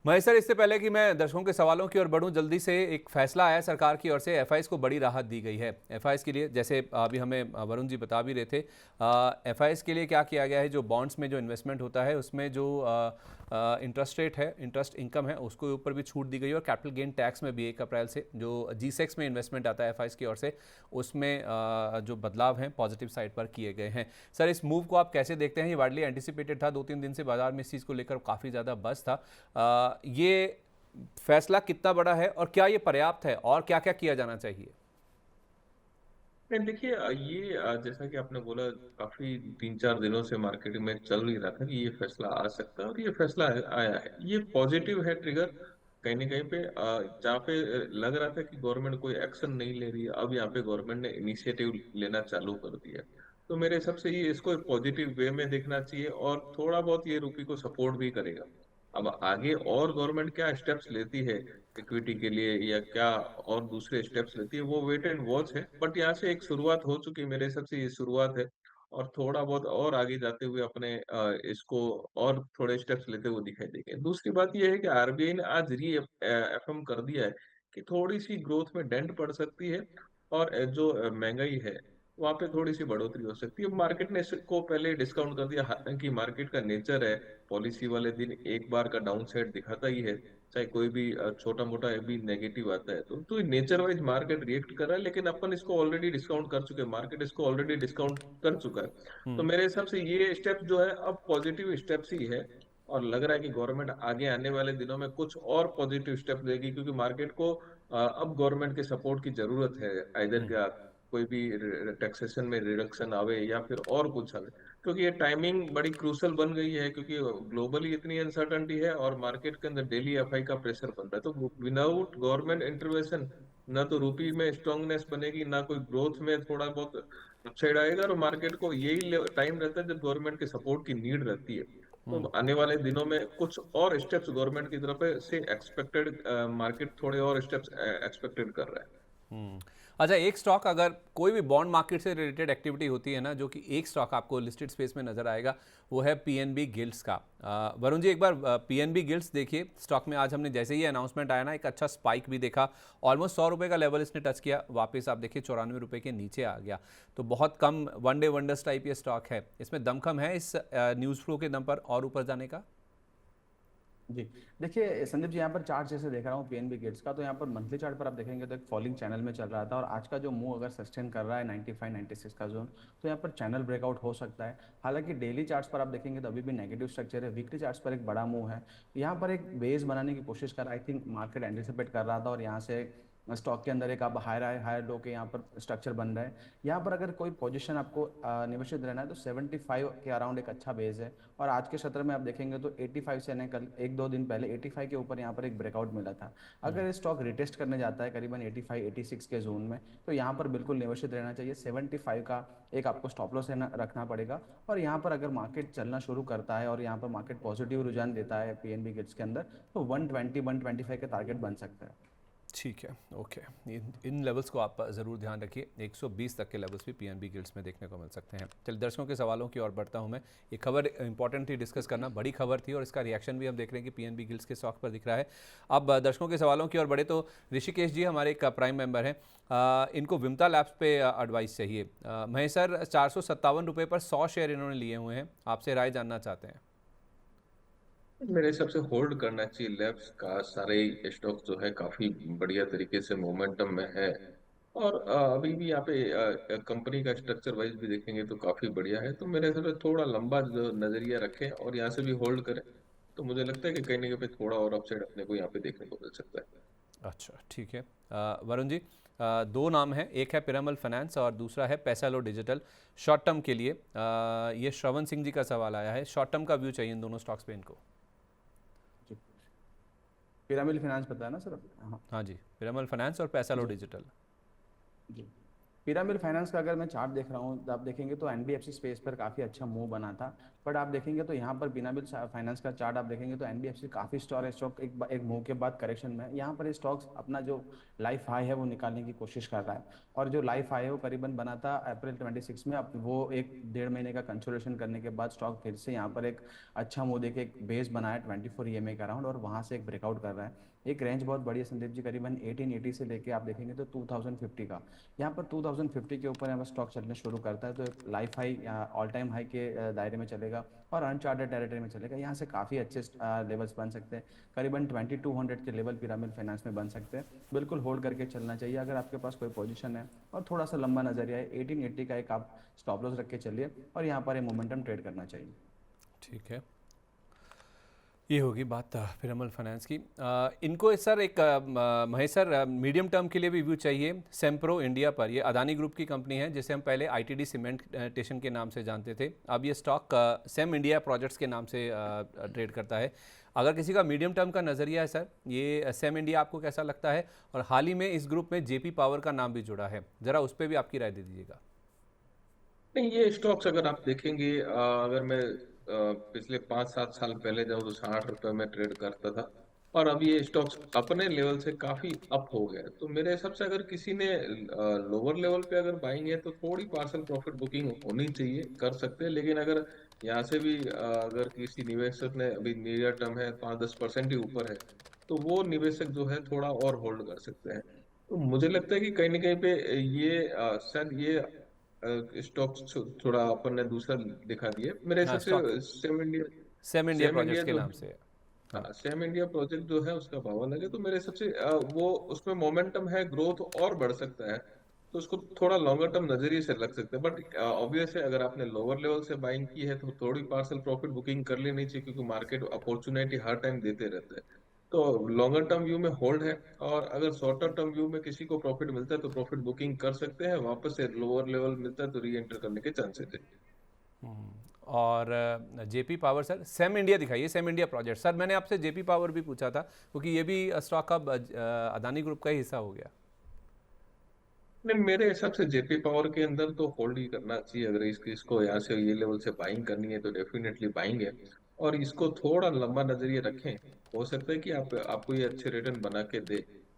Mahesh sir, इससे पहले कि मैं दर्शकों के सवालों की ओर बढ़ूं, जल्दी से एक फैसला आया सरकार की ओर से। एफआईएस को बड़ी राहत दी गई है। एफआईएस के लिए, जैसे अभी हमें वरुण जी बता भी रहे थे, एफआईएस के लिए क्या किया गया है, जो बॉन्ड्स में जो इन्वेस्टमेंट होता है उसमें जो इंटरेस्ट रेट है, इंटरेस्ट इनकम है, उसके ऊपर भी छूट दी गई है। और कैपिटल गेन टैक्स में भी 1 अप्रैल से जो जीसेक्स में इन्वेस्टमेंट आता है एफआईएस की ओर से, उसमें जो बदलाव हैं पॉजिटिव साइड पर किए गए हैं। सर, इस मूव को आप कैसे देखते हैं? ये वाइडली एंटिसिपेटेड था, 2-3 दिन से बाजार में इस चीज़ को लेकर काफ़ी ज़्यादा बज़ था। ये फैसला कितना बड़ा है और क्या ये पर्याप्त है, और क्या क्या किया जाना चाहिए? नहीं देखिए, ये जैसा कि आपने बोला, काफी 3-4 दिनों से मार्केट में चल ही रहा था कि ये फैसला आ सकता है, और ये फैसला आया है। ये पॉजिटिव है ट्रिगर। कहीं ना कहीं पे जहाँ पे लग रहा था कि गवर्नमेंट कोई एक्शन नहीं ले रही है, अब यहाँ पे गवर्नमेंट ने इनिशिएटिव लेना चालू कर दिया। तो मेरे हिसाब से ये इसको एक पॉजिटिव वे में देखना चाहिए, और थोड़ा बहुत ये रुपये को सपोर्ट भी करेगा। अब आगे और गवर्नमेंट क्या स्टेप्स लेती है इक्विटी के लिए, या क्या और दूसरे स्टेप्स लेती है, वो वेट एंड वॉच है। बट यहाँ से एक शुरुआत हो चुकी है, मेरे हिसाब से ये शुरुआत है। और थोड़ा बहुत और आगे जाते हुए अपने इसको और थोड़े स्टेप्स लेते हुए दिखाई देंगे। दूसरी बात ये है कि आरबीआई ने आज री एफएम कर दिया है कि थोड़ी सी ग्रोथ में डेंट पड़ सकती है, और जो महंगाई है वहां पे थोड़ी सी बढ़ोतरी हो सकती है। मार्केट ने इसको पहले डिस्काउंट कर दिया, हालांकि मार्केट का नेचर है, पॉलिसी वाले दिन एक बार का डाउन साइड दिखाता ही है। चाहे कोई भी छोटा मोटा भी नेगेटिव आता है तो नेचर वाइज मार्केट रिएक्ट कर रहा है, लेकिन अपन इसको ऑलरेडी डिस्काउंट कर चुके हैं, मार्केट इसको ऑलरेडी डिस्काउंट कर चुका है। तो हम्म। मेरे हिसाब से ये स्टेप जो है अब पॉजिटिव स्टेप्स ही है। और लग रहा है कि गवर्नमेंट आगे आने वाले दिनों में कुछ और पॉजिटिव स्टेप लेगी, क्योंकि मार्केट को अब गवर्नमेंट के सपोर्ट की जरूरत है। इधर हम्म। का कोई भी टैक्सेशन में रिडक्शन आवे या फिर और कुछ आवे, क्योंकि ये टाइमिंग बड़ी क्रूशल बन गई है, क्योंकि ग्लोबली इतनी अनसर्टनिटी है और मार्केट के अंदर डेली एफआई का प्रेशर बन रहा है। तो विदाउट गवर्नमेंट इंटरवेंशन ना तो रूपी में स्ट्रांगनेस बनेगी, ना कोई ग्रोथ में थोड़ा बहुत अपसाइड आएगा, और मार्केट को यही टाइम रहता है जब गवर्नमेंट के सपोर्ट की नीड रहती है। तो हम्म। आने वाले दिनों में कुछ और स्टेप्स गवर्नमेंट की तरफ से एक्सपेक्टेड, मार्केट थोड़े और स्टेप्स एक्सपेक्टेड कर रहा है। हम्म। अच्छा, एक स्टॉक, अगर कोई भी बॉन्ड मार्केट से रिलेटेड एक्टिविटी होती है ना, जो कि एक स्टॉक आपको लिस्टेड स्पेस में नजर आएगा, वो है पीएनबी गिल्ड्स का। वरुण जी, एक बार पीएनबी गिल्ड्स देखिए स्टॉक में। आज हमने जैसे ही अनाउंसमेंट आया ना, एक अच्छा स्पाइक भी देखा। ऑलमोस्ट 100 रुपये का लेवल इसने टच किया, वापस आप देखिए 94 रुपये के नीचे आ गया। तो बहुत कम वन डे वंडर्स टाइप ये स्टॉक है। इसमें दमखम है इस न्यूज़ फ्लो के दम पर और ऊपर जाने का? जी। देखिए संदीप जी, यहाँ पर चार्ट जैसे देख रहा हूँ पीएनबी गेट्स का, तो यहाँ पर मंथली चार्ट पर आप देखेंगे तो एक फॉलिंग चैनल में चल रहा था, और आज का जो मूव अगर सस्टेन कर रहा है 95 96 का जोन, तो यहाँ पर चैनल ब्रेकआउट हो सकता है। हालांकि डेली चार्ट्स पर आप देखेंगे तो अभी भी नेगेटिव स्ट्रक्चर है। वीकली चार्ट्स पर एक बड़ा मूव है। यहाँ पर एक बेस बनाने की कोशिश कर रहा है, आई थिंक मार्केट एंटिसिपेट कर रहा था, और यहाँ से स्टॉक के अंदर एक आप हायर लो के यहाँ पर स्ट्रक्चर बन रहा है। यहाँ पर अगर कोई पोजीशन आपको निवेशित रहना है तो 75 के अराउंड एक अच्छा बेस है। और आज के सत्र में आप देखेंगे तो 85 से ने कल 1-2 दिन पहले 85 के ऊपर यहाँ पर एक ब्रेकआउट मिला था। अगर ये स्टॉक रिटेस्ट करने जाता है करीबन 85 86 के जोन में, तो यहाँ पर बिल्कुल निवेशित रहना चाहिए। 75 का एक आपको स्टॉप लॉस रखना पड़ेगा। और यहाँ पर अगर मार्केट चलना शुरू करता है और यहाँ पर मार्केट पॉजिटिव रुझान देता है पीएनबी गिट्स के अंदर, तो 120 125 के टारगेट बन सकता है। ठीक है, ओके। इन लेवल्स को आप ज़रूर ध्यान रखिए। 120 तक के लेवल्स भी पीएनबी गिल्ड्स में देखने को मिल सकते हैं। चलिए, दर्शकों के सवालों की ओर बढ़ता हूं मैं। ये खबर इंपॉर्टेंट थी डिस्कस करना, बड़ी खबर थी, और इसका रिएक्शन भी हम देख रहे हैं कि पीएनबी गिल्ड्स के स्टॉक पर दिख रहा है। अब दर्शकों के सवालों की ओर बढ़े तो ऋषिकेश जी हमारे एक प्राइम मेंबर हैं, इनको विमता लैब्स पे एडवाइस चाहिए। महेश सर, 457 रुपये पर 100 शेयर इन्होंने लिए हुए हैं, आपसे राय जानना चाहते हैं। मेरे हिसाब से होल्ड करना चाहिए लैब्स का। सारे स्टॉक जो है काफी बढ़िया तरीके से मोमेंटम में है। और अभी भी यहाँ पे कंपनी का स्ट्रक्चर वाइज भी देखेंगे तो काफी बढ़िया है। तो मेरे हिसाब से थोड़ा लंबा जो नजरिया रखें और यहाँ से भी होल्ड करें, तो मुझे लगता है कि कहीं ना कहीं पे थोड़ा और अपसाइड अपने को यहाँ पे देखने को मिल सकता है। अच्छा, ठीक है। वरुण जी, दो नाम हैं, एक है पिरामल फाइनेंस और दूसरा है पैसा लो डिजिटल। शॉर्ट टर्म के लिए ये श्रवण सिंह जी का सवाल आया है, शॉर्ट टर्म का व्यू चाहिए इन दोनों स्टॉक्स पे इनको। जी। पिरामिड फाइनेंस बताया ना सर आपने? हाँ। हाँ जी, पिरामल फाइनेंस और पैसा लो जी। डिजिटल। जी। पिरामिड फाइनेंस का अगर मैं चार्ट देख रहा हूँ तो आप देखेंगे तो एनबीएफसी स्पेस पर काफ़ी अच्छा मूव बना था। बट आप देखेंगे तो यहाँ पर पिरामिड फाइनेंस का चार्ट आप देखेंगे तो एनबीएफसी काफ़ी स्टॉक एक मूव के बाद करेक्शन में है। यहाँ पर स्टॉक्स अपना जो लाइफ हाई है वो निकालने की कोशिश कर रहा है, और जो लाइफ हाई है वो करीबन बना था अप्रैल 26 में। अब वो एक 1.5 महीने का कंसोलिडेशन करने के बाद स्टॉक फिर से यहाँ पर एक अच्छा मूव देके एक बेस बनाया 24 ईएमए का राउंड, और वहाँ से एक ब्रेकआउट कर रहा है। एक रेंज बहुत बड़ी है संदीप जी, करीबन 1880 से लेके आप देखेंगे तो 2050 का। यहाँ पर 2050 के ऊपर यहाँ पर स्टॉक चलने शुरू करता है तो एक life high all time high के दायरे में चलेगा और अनचार्टेड टेरिटरी में चलेगा। यहाँ से काफ़ी अच्छे लेवल्स बन सकते हैं, करीबन 2200 के लेवल पिरामिड फाइनेंस में बन सकते हैं। बिल्कुल होल्ड करके चलना चाहिए अगर आपके पास कोई पोजीशन है और थोड़ा सा लंबा नजरिया है। 1880 का एक आप स्टॉप लॉस रख के चलिए और यहाँ पर ये मोमेंटम ट्रेड करना चाहिए। ठीक है, ये होगी बात पिरामिड फाइनेंस की। इनको सर एक महेश सर मीडियम टर्म के लिए भी व्यू चाहिए सेम्प्रो इंडिया पर। ये अदानी ग्रुप की कंपनी है जिसे हम पहले आईटीडी सीमेंटेशन के नाम से जानते थे, अब ये स्टॉक सेम इंडिया प्रोजेक्ट्स के नाम से ट्रेड करता है। अगर किसी का मीडियम टर्म का नज़रिया है सर, ये सेम इंडिया आपको कैसा लगता है? और हाल ही में इस ग्रुप में जेपी पावर का नाम भी जुड़ा है, ज़रा उस पर भी आपकी राय दे दीजिएगा। नहीं, ये स्टॉक्स अगर आप देखेंगे, अगर मैं पिछले 5-7 साल पहले जब तो 60 रुपए में ट्रेड करता था, और अब ये स्टॉक्स अपने लेवल से काफी अप हो गए। तो मेरे हिसाब से अगर किसी ने लोअर लेवल पे अगर बाइंग है तो थोड़ी पार्सल प्रॉफिट बुकिंग होनी चाहिए, कर सकते हैं। लेकिन अगर यहाँ से भी अगर किसी निवेशक ने अभी नियर टर्म है 5-10% ही ऊपर है, तो वो निवेशक जो है थोड़ा और होल्ड कर सकते हैं। तो मुझे लगता है कि कहीं ना कहीं पे ये शायद ये स्टॉक्स थोड़ा अपन ने दूसरा दिखा दिया मेरे हाँ, हिसाब स्टॉक से। Same India, same India same projects India के जो नाम से। हाँ। हाँ, सेम इंडिया प्रोजेक्ट जो है उसका भाव अलग है। तो मेरे हिसाब से वो उसमें मोमेंटम है, ग्रोथ और बढ़ सकता है, तो उसको थोड़ा लॉन्गर टर्म नजरिए से लग सकते हैं। बट ऑब्वियस है, अगर आपने लोअर लेवल से बाइंग की है तो थोड़ी पार्सल प्रॉफिट बुकिंग कर लेनी चाहिए, क्योंकि मार्केट अपॉर्चुनिटी हर टाइम देते रहते हैं। तो लॉन्गर टर्म व्यू में होल्ड है, और अगर शॉर्टर टर्म व्यू में किसी को प्रॉफिट मिलता है तो प्रॉफिट बुकिंग कर सकते हैं, वापस से लोअर लेवल मिलता है तो री एंटर करने के चांसेस है। और JP power sir, same India दिखाइए, सेम इंडिया प्रोजेक्ट। सर मैंने आपसे जेपी पावर भी पूछा था क्योंकि ये भी स्टॉक अब अदानी ग्रुप का ही हिस्सा हो गया। नहीं, मेरे हिसाब से जेपी पावर के अंदर तो होल्ड ही करना चाहिए। अगर इसको यहाँ से ये लेवल से बाइंग करनी है तो डेफिनेटली बाइंग है, और इसको थोड़ा लंबा नजरिए रखें। हो सकता है कि आपको ये अच्छे रिटर्न बना के दे।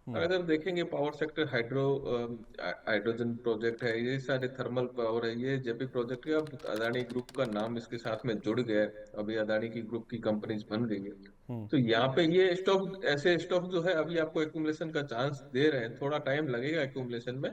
और अगर देखेंगे पावर सेक्टर, हाइड्रोजन प्रोजेक्ट है, ये सारे थर्मल पावर है, ये जेपी प्रोजेक्ट है। अब अदानी ग्रुप का नाम इसके साथ में जुड़ गया है, अभी अदानी की ग्रुप की कंपनीज बन गई है। तो यहाँ पे ये स्टॉक, ऐसे स्टॉक जो है अभी आपको एक्यूमुलेशन का चांस दे रहे हैं, थोड़ा टाइम लगेगा एक्यूमुलेशन में,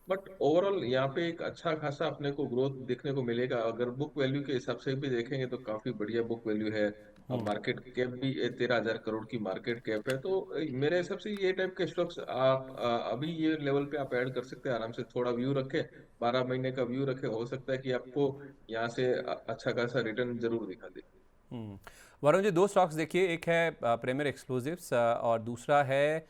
बट ओवरऑल यहाँ पे एक अच्छा खासा अपने को ग्रोथ देखने को मिलेगा। अगर बुक वैल्यू के हिसाब से भी देखेंगे तो काफी बढ़िया बुक वैल्यू है। अब मार्केट कैप भी 13,000 करोड़ की मार्केट कैप है। तो मेरे हिसाब से ये टाइप के स्टॉक्स आप अभी ये लेवल पे आप ऐड कर सकते हैं आराम से। थोड़ा व्यू रखे, 12 महीने का व्यू रखे, हो सकता है कि आपको यहाँ से अच्छा खासा रिटर्न जरूर दिखा दे। वरुण जी, दो स्टॉक्स देखिए, एक है प्रीमियर एक्सप्लोजिव्स और दूसरा है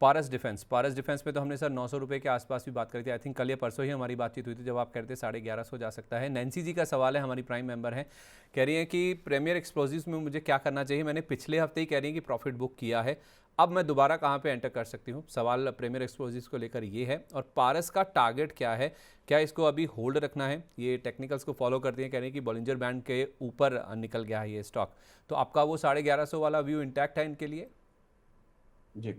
पारस डिफेंस। पारस डिफेंस पे तो हमने सर 900 रुपये के आसपास भी बात करी थी। आई थिंक कल या परसों ही हमारी बातचीत हुई थी जब आप कह रहे थे 1150 जा सकता है। नैन्सी जी का सवाल है, हमारी प्राइम मेंबर हैं, कह रही हैं कि प्रीमियर एक्सप्लोजिव्स में मुझे क्या करना चाहिए? मैंने पिछले हफ्ते ही कह रही हैं कि प्रॉफिट बुक किया है, अब मैं दोबारा कहाँ पे एंटर कर सकती हूँ? सवाल प्रीमियर एक्सप्लोजिव्स को लेकर ये है। और पारस का टारगेट क्या है? क्या इसको अभी होल्ड रखना है? ये टेक्निकल्स को फॉलो करती हैं, कह रही हैं कि बॉलिंजर बैंड के ऊपर निकल गया है ये स्टॉक। तो आपका वो 1150 वाला व्यू इंटैक्ट है इनके लिए? जी,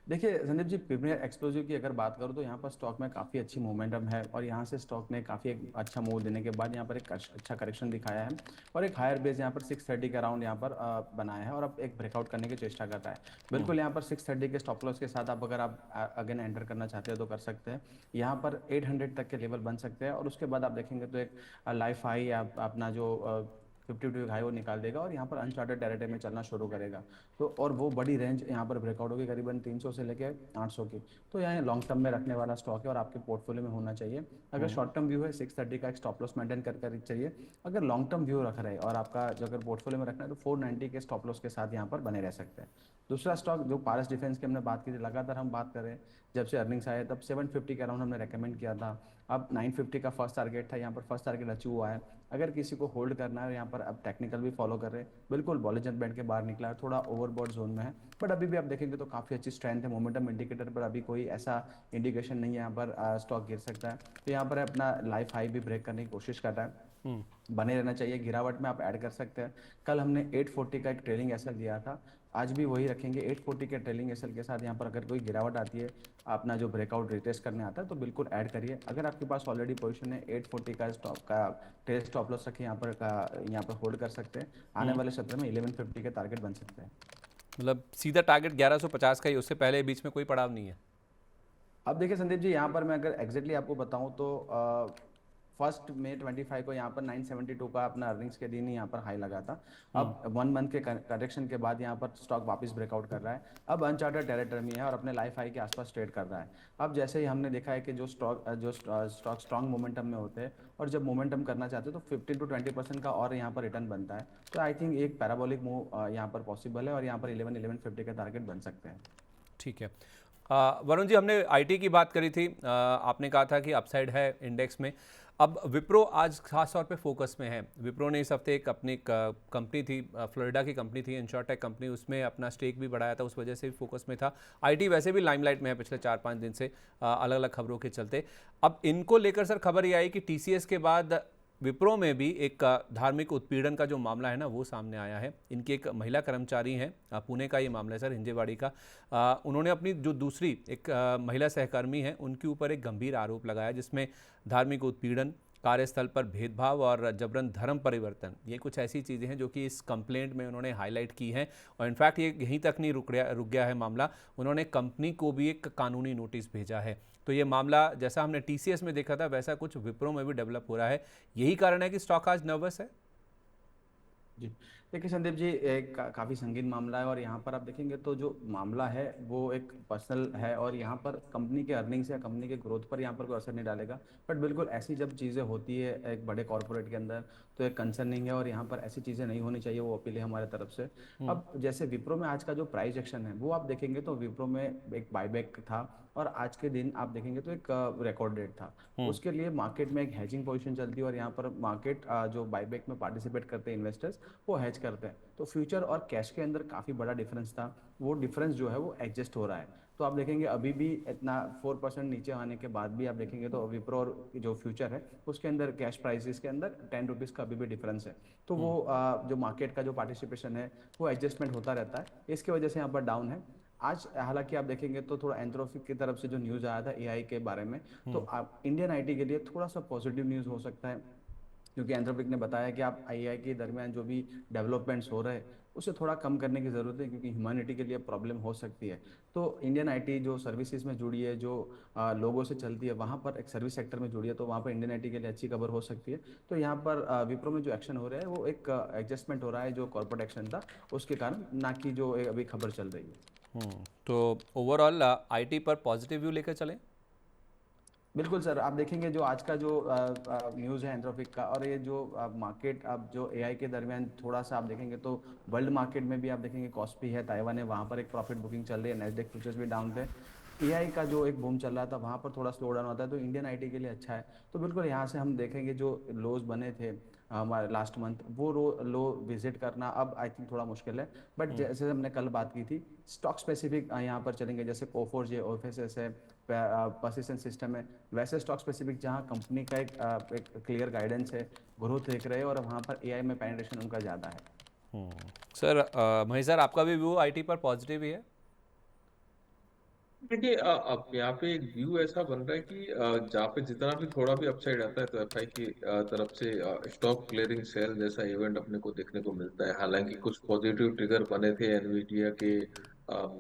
देखिए संदीप जी, प्रीमियर एक्सप्लोजिव की अगर बात करूँ तो यहाँ पर स्टॉक में काफ़ी अच्छी मोमेंटम है, और यहाँ से स्टॉक ने काफ़ी एक अच्छा मूव देने के बाद यहाँ पर एक अच्छा करेक्शन दिखाया है, और एक हायर बेस यहाँ पर 630 का राउंड यहाँ पर बनाया है, और अब एक ब्रेकआउट करने की चेष्टा कर रहा है। बिल्कुल यहाँ पर 630 के स्टॉप लॉस के साथ आप अगर आप अगेन एंटर करना चाहते हो तो कर सकते हैं। यहाँ पर 800 तक के लेवल बन सकते हैं, और उसके बाद आप देखेंगे तो एक लाइफ हाई अपना जो 52 हाई वो निकाल देगा, और यहाँ पर अनचार्टेड टेरिटरी में चलना शुरू करेगा। तो और वो बड़ी रेंज यहाँ पर ब्रेकआउट होगी करीबन 300 से लेकर 800 की। तो यहाँ लॉन्ग टर्म में रखने वाला स्टॉक है और आपके पोर्टफोलियो में होना चाहिए। अगर शॉर्ट टर्म व्यू है 630 का एक स्टॉप लॉस मेंटेन कर चाहिए। अगर लॉन्ग टर्म व्यू रख रहे हैं और आपका जो अगर पोर्टफोलियो में रखना है तो 490 के स्टॉप लॉस के साथ यहाँ पर बने रह सकते हैं। दूसरा स्टॉक जो पारस डिफेंस की हमने बात की थी, लगातार हम बात करें, जब से अर्निंग्स आए तब 750 के अराउंड हमने रेकमेंड किया था। अब 950 का फर्स्ट टारगेट था, यहाँ पर फर्स्ट टारगेट अचीव हुआ है। अगर किसी को होल्ड करना है, यहाँ पर अब टेक्निकल भी फॉलो कर रहे हैं, बिल्कुल बॉलीजन बैंड के बाहर निकला है, थोड़ा ओवरबॉट जोन में है, बट अभी भी आप देखेंगे तो काफ़ी अच्छी स्ट्रेंथ है। मोमेंटम इंडिकेटर पर अभी कोई ऐसा इंडिकेशन नहीं है यहाँ पर स्टॉक गिर सकता है। तो यहाँ पर अपना लाइफ हाई भी ब्रेक करने की कोशिश कर रहा है, बने रहना चाहिए। गिरावट में आप ऐड कर सकते हैं। कल हमने 840 का एक ट्रेलिंग एसएल दिया था, आज भी वही रखेंगे। 840 के ट्रेलिंग एसएल के साथ यहाँ पर अगर कोई गिरावट आती है, अपना जो ब्रेकआउट रिटेस्ट करने आता है, तो बिल्कुल ऐड करिए। अगर आपके पास ऑलरेडी पोजीशन है, 840 का स्टॉप का ट्रेल स्टॉप लॉस रखिए, यहाँ पर होल्ड कर सकते हैं। आने वाले सत्र में 1150 के टारगेट बन सकते हैं। मतलब सीधा टारगेट 1150 का ही, उससे पहले बीच में कोई पड़ाव नहीं है? अब देखिए संदीप जी, यहाँ पर मैं अगर एग्जैक्टली आपको बताऊँ तो फर्स्ट मई 25 को यहाँ पर 972 का अपना अर्निंग्स के दिन ही यहाँ पर हाई लगा था। अब 1 मंथ के करेक्शन के बाद यहाँ पर स्टॉक वापस ब्रेकआउट कर रहा है। अब अनचार्टेड टेरिटरी में है और अपने लाइफ हाई के आसपास ट्रेड कर रहा है। अब जैसे ही हमने देखा है कि जो स्टॉक स्ट्रॉन्ग मोमेंटम में होते हैं और जब मोमेंटम करना चाहते हैं तो 15 to 20% का और यहाँ पर रिटर्न बनता है। तो आई थिंक एक पैराबोलिक मूव यहाँ पर पॉसिबल है और यहाँ पर 1150 के टारगेट बन सकते हैं। ठीक है। वरुण जी, हमने आईटी की बात करी थी, आपने कहा था कि अपसाइड है इंडेक्स में। अब विप्रो आज खास तौर पे फोकस में है। विप्रो ने इस हफ्ते एक अपनी कंपनी थी, फ्लोरिडा की कंपनी थी, इंश्योरटेक कंपनी, उसमें अपना स्टेक भी बढ़ाया था, उस वजह से भी फोकस में था। आईटी वैसे भी लाइमलाइट में है पिछले 4-5 दिन से, अलग अलग खबरों के चलते। अब इनको लेकर सर खबर ये आई कि टीसीएस के बाद विप्रो में भी एक धार्मिक उत्पीड़न का जो मामला है ना, वो सामने आया है। इनकी एक महिला कर्मचारी हैं, पुणे का ये मामला है सर, हिंजेवाड़ी का। उन्होंने अपनी जो दूसरी एक महिला सहकर्मी हैं, उनके ऊपर एक गंभीर आरोप लगाया, जिसमें धार्मिक उत्पीड़न, कार्यस्थल पर भेदभाव और जबरन धर्म परिवर्तन, ये कुछ ऐसी चीज़ें हैं जो कि इस कंप्लेंट में उन्होंने हाईलाइट की हैं। और इनफैक्ट ये यहीं तक नहीं रुक गया है मामला, उन्होंने कंपनी को भी एक कानूनी नोटिस भेजा है। तो ये मामला जैसा हमने टीसीएस में देखा था, वैसा कुछ विप्रो में भी डेवलप हो रहा है। यही कारण है कि स्टॉक आज नर्वस है? जी, देखिए संदीप जी, एक काफ़ी संगीन मामला है और यहाँ पर आप देखेंगे तो जो मामला है वो एक पर्सनल है और यहाँ पर कंपनी के अर्निंग्स या कंपनी के ग्रोथ पर यहाँ पर कोई असर नहीं डालेगा। बट बिल्कुल ऐसी जब चीज़ें होती है एक बड़े कॉर्पोरेट के अंदर, तो एक कंसर्निंग है और यहाँ पर ऐसी चीज़ें नहीं होनी चाहिए, वो अपील है हमारे तरफ से। अब जैसे विप्रो में आज का जो प्राइस एक्शन है वो आप देखेंगे तो विप्रो में एक बायबैक था और आज के दिन आप देखेंगे तो एक रिकॉर्ड डेट था। उसके लिए मार्केट में एक हेजिंग पोजीशन चलती है और यहाँ पर मार्केट जो बायबैक में पार्टिसिपेट करते हैं इन्वेस्टर्स, वो हेज करते हैं। तो फ्यूचर और कैश के अंदर काफ़ी बड़ा डिफरेंस था, वो डिफरेंस जो है वो एडजस्ट हो रहा है। तो आप देखेंगे अभी भी इतना 4% नीचे आने के बाद भी आप देखेंगे तो विप्रो और जो फ्यूचर है उसके अंदर कैश प्राइसेस के अंदर 10 रुपीज़ का अभी भी डिफरेंस है। तो वो जो मार्केट का जो पार्टिसिपेशन है वो एडजस्टमेंट होता रहता है, इसकी वजह से यहाँ पर डाउन है। आज हालांकि आप देखेंगे तो थोड़ा एंथ्रोपिक की तरफ से जो न्यूज़ आया था एआई के बारे में, तो आप इंडियन आईटी के लिए थोड़ा सा पॉजिटिव न्यूज़ हो सकता है, क्योंकि एंथ्रोपिक ने बताया कि आप आईआई के दरमियान जो भी डेवलपमेंट्स हो रहे हैं उसे थोड़ा कम करने की ज़रूरत है, क्योंकि ह्यूमैनिटी के लिए प्रॉब्लम हो सकती है। तो इंडियन आईटी जो सर्विसेज में जुड़ी है, जो लोगों से चलती है, वहाँ पर एक सर्विस सेक्टर में जुड़ी है, तो वहाँ पर इंडियन आईटी के लिए अच्छी खबर हो सकती है। तो यहाँ पर विप्रो में जो एक्शन हो रहा है वो एक एडजस्टमेंट हो रहा है जो कॉर्पोरेट एक्शन था उसके कारण, ना कि जो अभी खबर चल रही है। तो ओवरऑल आईटी पर पॉजिटिव व्यू लेकर चलें? बिल्कुल सर, आप देखेंगे जो आज का जो न्यूज़ है एंथ्रोपिक का, और ये जो मार्केट अब जो एआई के दरमियान थोड़ा सा आप देखेंगे तो वर्ल्ड मार्केट में भी आप देखेंगे कॉस्पी है, ताइवान है, वहाँ पर एक प्रॉफिट बुकिंग चल रही है, नेस्डेक फ्यूचर्स भी डाउन थे। एआई का जो एक बूम चल रहा था वहाँ पर थोड़ा स्लो डाउन होता है, तो इंडियन आईटी के लिए अच्छा है। तो बिल्कुल यहाँ से हम देखेंगे जो लोज बने थे हमारे लास्ट मंथ, वो लो विजिट करना अब आई थिंक थोड़ा मुश्किल है। बट जैसे हमने कल बात की थी, स्टॉक स्पेसिफिक यहाँ पर चलेंगे, जैसे कोफोर्ज है, ओएफएसएस है, पर्सिस्टेंट सिस्टम है, वैसे स्टॉक स्पेसिफिक जहाँ कंपनी का एक क्लियर गाइडेंस है, ग्रोथ देख रहे हैं और वहाँ पर एआई में पेनिट्रेशन उनका ज़्यादा है। सर महेश सर, आपका भी व्यू आईटी पर पॉजिटिव ही है? देखिए अब यहाँ पे एक व्यू ऐसा बन रहा है कि जहाँ पे जितना भी थोड़ा भी अपसाइड आता है तो एफआई की तरफ से स्टॉक क्लियरिंग सेल जैसा इवेंट अपने को देखने को मिलता है। हालांकि कुछ पॉजिटिव ट्रिगर बने थे, एनवीडिया के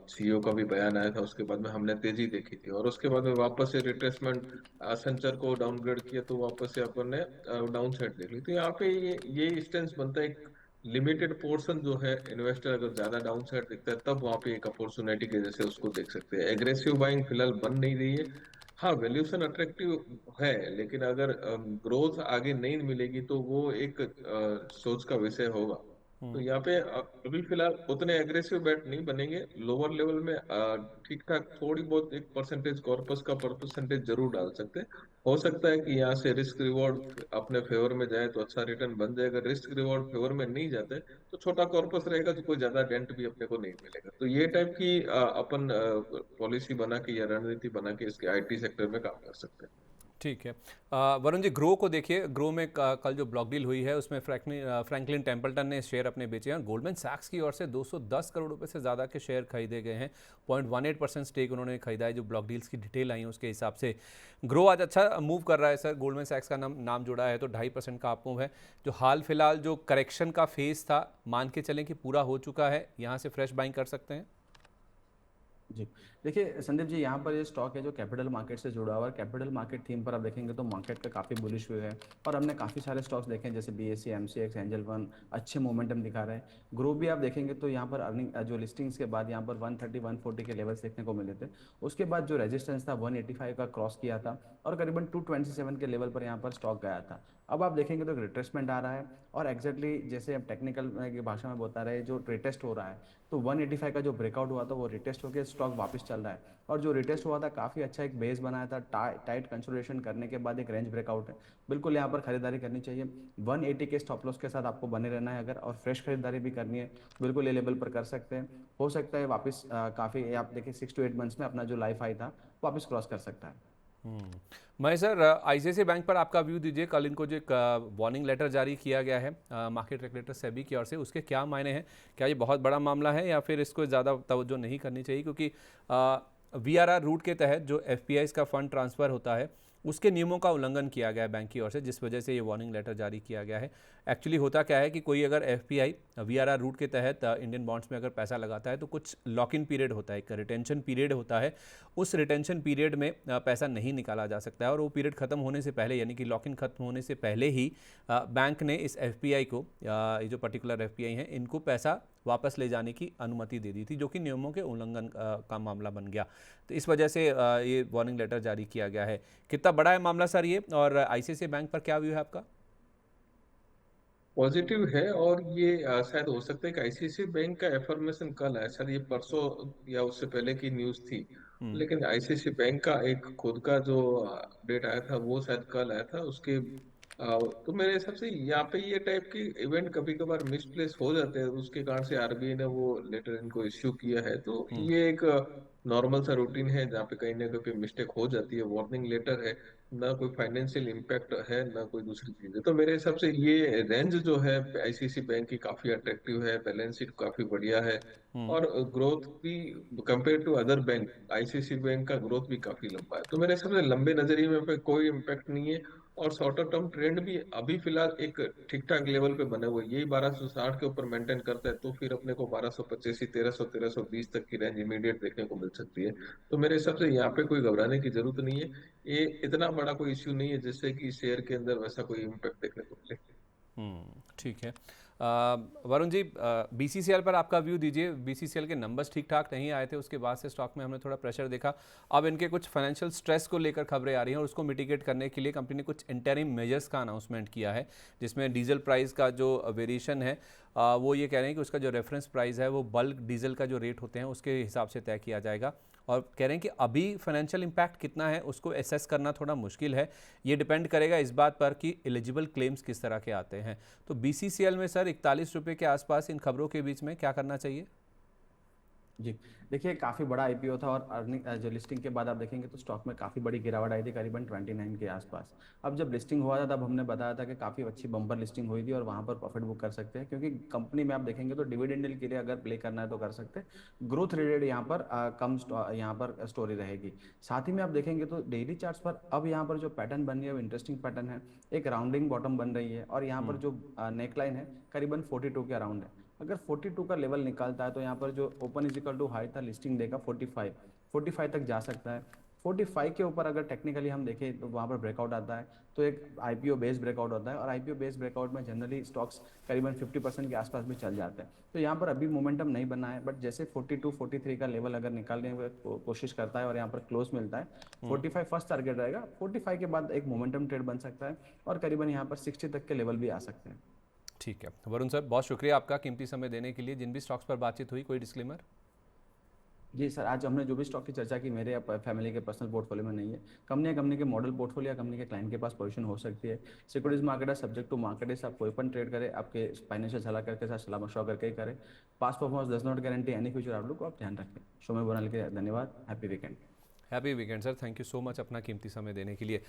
सीईओ का भी बयान आया था, उसके बाद में हमने तेजी देखी थी और उसके बाद में वापस से रिट्रेसमेंट, संचर को डाउनग्रेड किया तो वापस से अपन ने डाउन साइड देख ली। तो यहाँ पे ये स्टेंस बनता है, एक लिमिटेड पोर्शन जो है, इन्वेस्टर अगर ज्यादा डाउन साइड दिखता है तब वहां पे एक अपॉर्चुनिटी के जैसे उसको देख सकते हैं। एग्रेसिव बाइंग फिलहाल बन नहीं रही है। हाँ, वैल्यूएशन अट्रैक्टिव है, लेकिन अगर ग्रोथ आगे नहीं मिलेगी तो वो एक सोच का विषय होगा। तो यहाँ पे अभी फिलहाल उतने एग्रेसिव बैट नहीं बनेंगे। लोअर लेवल में ठीक ठाक थोड़ी बहुत 1% कॉर्पस का परसेंटेज जरूर डाल सकते हैं। हो सकता है कि यहाँ से रिस्क रिवॉर्ड अपने फेवर में जाए तो अच्छा रिटर्न बन जाए। अगर रिस्क रिवॉर्ड फेवर में नहीं जाते तो छोटा कॉर्पस रहेगा तो कोई ज्यादा डेंट भी अपने को नहीं मिलेगा। तो ये टाइप की अपन पॉलिसी बना के या रणनीति बना के इसके आईटी सेक्टर में काम कर सकते हैं। ठीक है। वरुण जी, ग्रो को देखिए, ग्रो में कल जो ब्लॉक डील हुई है उसमें फ्रैंकलिन टेम्पल्टन ने शेयर अपने बेचे हैं और गोल्डमैन सैक्स की ओर से 210 करोड़ रुपए से ज़्यादा के शेयर खरीदे गए हैं। 0.18% स्टेक उन्होंने खरीदा है। जो ब्लॉक डील्स की डिटेल आई है उसके हिसाब से ग्रो आज अच्छा मूव कर रहा है सर। गोल्डमैन सैक्स का नाम जुड़ा है तो 2.5% का अप मूव है। जो हाल फिलहाल जो करेक्शन का फेज था, मान के चलें कि पूरा हो चुका है, यहाँ से फ्रेश बाइंग कर सकते हैं। जी, देखिए संदीप जी, यहाँ पर ये स्टॉक है जो कैपिटल मार्केट से जुड़ा हुआ है। कैपिटल मार्केट थीम पर आप देखेंगे तो मार्केट का काफ़ी बुलिश हुए है और हमने काफ़ी सारे स्टॉक्स देखे हैं जैसे बीएससी, एमसीएक्स, एंजल वन अच्छे मोमेंटम दिखा रहे हैं। ग्रो भी आप देखेंगे तो यहाँ पर अर्निंग जो लिस्टिंग्स के बाद यहाँ पर 130 140 के लेवल्स देखने को मिले थे। उसके बाद जो रेजिस्टेंस था 185 का क्रॉस किया था और करीबन 227 के लेवल पर यहाँ पर स्टॉक गया था। अब आप देखेंगे तो रिट्रेसमेंट आ रहा है और एग्जैक्टली जैसे हम टेक्निकल की भाषा में बता रहे हैं, जो रिटेस्ट हो रहा है तो 185 का जो ब्रेकआउट हुआ था वो रिटेस्ट होकर स्टॉक वापस चल रहा है और जो रिटेस्ट हुआ था काफ़ी अच्छा एक बेस बनाया था। टाइट कंसोलिडेशन करने के बाद एक रेंज ब्रेकआउट है। बिल्कुल यहाँ पर खरीदारी करनी चाहिए। 180 के स्टॉप लॉस के साथ आपको बने रहना है अगर, और फ्रेश खरीदारी भी करनी है बिल्कुल ये लेवल पर कर सकते हैं। हो सकता है वापस काफ़ी आप देखिए 6 to 8 मंथ्स में अपना जो लाइफ हाई था वापस क्रॉस कर सकता है। महेश सर, आईसीआईसीआई बैंक पर आपका व्यू दीजिए। कल इनको जो एक वार्निंग लेटर जारी किया गया है मार्केट रेगुलेटर सेबी की ओर से, उसके क्या मायने हैं? क्या ये बहुत बड़ा मामला है या फिर इसको ज़्यादा तवज्जो नहीं करनी चाहिए? क्योंकि वीआरआर रूट के तहत जो एफपीआईज का फंड ट्रांसफ़र होता है उसके नियमों का उल्लंघन किया गया है बैंक की ओर से, जिस वजह से ये वार्निंग लेटर जारी किया गया है। एक्चुअली होता क्या है कि कोई अगर एफपीआई वीआरआर रूट के तहत इंडियन बॉन्ड्स में अगर पैसा लगाता है तो कुछ लॉक इन पीरियड होता है, एक रिटेंशन पीरियड होता है। उस रिटेंशन पीरियड में पैसा नहीं निकाला जा सकता है और वो पीरियड खत्म होने से पहले, यानी कि लॉक इन खत्म होने से पहले ही बैंक ने इस एफपीआई को, ये जो पर्टिकुलर एफपीआई हैं, इनको पैसा वापस ले जाने की अनुमति दे दी थी, जो कि नियमों के उल्लंघन का मामला बन गया। तो इस वजह से ये वार्निंग लेटर जारी किया गया है। कितना बड़ा है मामला सर ये, और आईसीआईसीआई बैंक पर क्या व्यू है आपका? पॉजिटिव है। और ये शायद हो सकता है कि आईसीआईसीआई बैंक का एफर्मेशन कल है, शायद ये परसों या उससे पहले की न्यूज थी। लेकिन आईसीआईसीआई बैंक का एक खुद का जो अपडेट आया था वो शायद कल आया था उसके। तो मेरे हिसाब से यहाँ पे ये टाइप की इवेंट कभी कभार मिसप्लेस हो जाते हैं, उसके कारण से आरबीआई ने वो लेटर इनको इश्यू किया है। तो ये एक नॉर्मल सा रूटीन है जहाँ पे कहीं ना कहीं मिस्टेक हो जाती है। वार्निंग लेटर है, ना कोई फाइनेंशियल इम्पैक्ट है ना कोई दूसरी चीज है। तो मेरे हिसाब से ये रेंज जो है आईसीआईसीआई बैंक की काफी अट्रैक्टिव है, बैलेंस शीट काफी बढ़िया है और ग्रोथ भी compare to other bank ICICI bank का ग्रोथ भी काफी लंबा है। तो मेरे हिसाब से लंबे नजरिए में पे कोई इम्पैक्ट नहीं है। और शॉर्टर टर्म ट्रेंड भी अभी फिलहाल एक ठीक ठाक लेवल पे बने हुए, यही 1260 के ऊपर मेंटेन करता है तो फिर अपने को 1285 1300 1320 तक की रेंज इमीडिएट देखने को मिल सकती है। तो मेरे हिसाब से यहाँ पे कोई घबराने की जरूरत नहीं है। ये इतना बड़ा कोई इश्यू नहीं है जिससे कि शेयर के अंदर वैसा कोई इम्पैक्ट देखने को मिले। ठीक है। वरुण जी, बीसीसीएल पर आपका व्यू दीजिए। बीसीसीएल के नंबर्स ठीक ठाक नहीं आए थे, उसके बाद से स्टॉक में हमने थोड़ा प्रेशर देखा। अब इनके कुछ फाइनेंशियल स्ट्रेस को लेकर खबरें आ रही हैं और उसको मिटिगेट करने के लिए कंपनी ने कुछ इंटरिम मेजर्स का अनाउंसमेंट किया है, जिसमें डीजल प्राइस का जो वेरिएशन है वो ये कह रहे हैं कि उसका जो रेफरेंस प्राइस है वो बल्क डीजल का जो रेट होते हैं उसके हिसाब से तय किया जाएगा। और कह रहे हैं कि अभी फाइनेंशियल इम्पैक्ट कितना है उसको एसेस करना थोड़ा मुश्किल है। ये डिपेंड करेगा इस बात पर कि एलिजिबल क्लेम्स किस तरह के आते हैं। तो बीसीसीएल में सर 41 रुपये के आसपास इन खबरों के बीच में क्या करना चाहिए? जी, देखिए काफ़ी बड़ा आईपीओ था और अर्निंग जो लिस्टिंग के बाद आप देखेंगे तो स्टॉक में काफ़ी बड़ी गिरावट आई थी करीबन 29 के आसपास। अब जब लिस्टिंग हुआ था तब हमने बताया था कि काफ़ी अच्छी बम्पर लिस्टिंग हुई थी और वहाँ पर प्रॉफिट बुक कर सकते हैं, क्योंकि कंपनी में आप देखेंगे तो डिविडेंड के लिए अगर प्ले करना है तो कर सकते हैं। ग्रोथ रिलेटेड यहाँ पर यहाँ पर स्टोरी रहेगी। साथ ही में आप देखेंगे तो डेली चार्ट्स पर अब यहाँ पर जो पैटर्न बन रही है वो इंटरेस्टिंग पैटर्न है। एक राउंडिंग बॉटम बन रही है और यहाँ पर जो नेकलाइन है करीबन 42 के अराउंड है। अगर 42 का लेवल निकालता है तो यहाँ पर जो open is equal to high था लिस्टिंग देगा 45 तक जा सकता है। 45 के ऊपर अगर टेक्निकली हम देखें तो वहाँ पर ब्रेकआउट आता है तो एक आईपीओ बेस ब्रेकआउट होता है और आईपीओ बेस ब्रेकआउट में जनरली स्टॉक्स करीबन 50% के आसपास भी चल जाते हैं। तो यहाँ पर अभी मोमेंटम नहीं बना है, बट जैसे 42 43 का लेवल अगर निकालने की कोशिश करता है और यहाँ पर क्लोज मिलता है 45 फर्स्ट टारगेट रहेगा। 45 के बाद एक मोमेंटम ट्रेड बन सकता है और करीबन यहाँ पर 60 तक के लेवल भी आ सकते हैं। ठीक है वरुण सर, बहुत शुक्रिया आपका कीमती समय देने के लिए। जिन भी स्टॉक्स पर बातचीत हुई, कोई डिस्क्लेमर? जी सर, आज हमने जो भी स्टॉक की चर्चा की मेरे या फैमिली के पर्सनल पोर्टफोलियो में नहीं है। कंपनी के मॉडल पोर्टफोलियो या कंपनी के क्लाइंट के पास पोजीशन हो सकती है। सिक्योरिटीज मार्केट है, सब्जेक्ट टू मार्केट है, आप कोई पण ट्रेड करें, आपके फाइनेंशियल सलाहकार के साथ सलाह मशवरा करके ही करें। Past performance does not guarantee any future outlook को आप ध्यान रखें। शो में बोलने के लिए धन्यवाद। Happy weekend. Happy weekend sir, thank you so much अपना कीमती समय देने के लिए।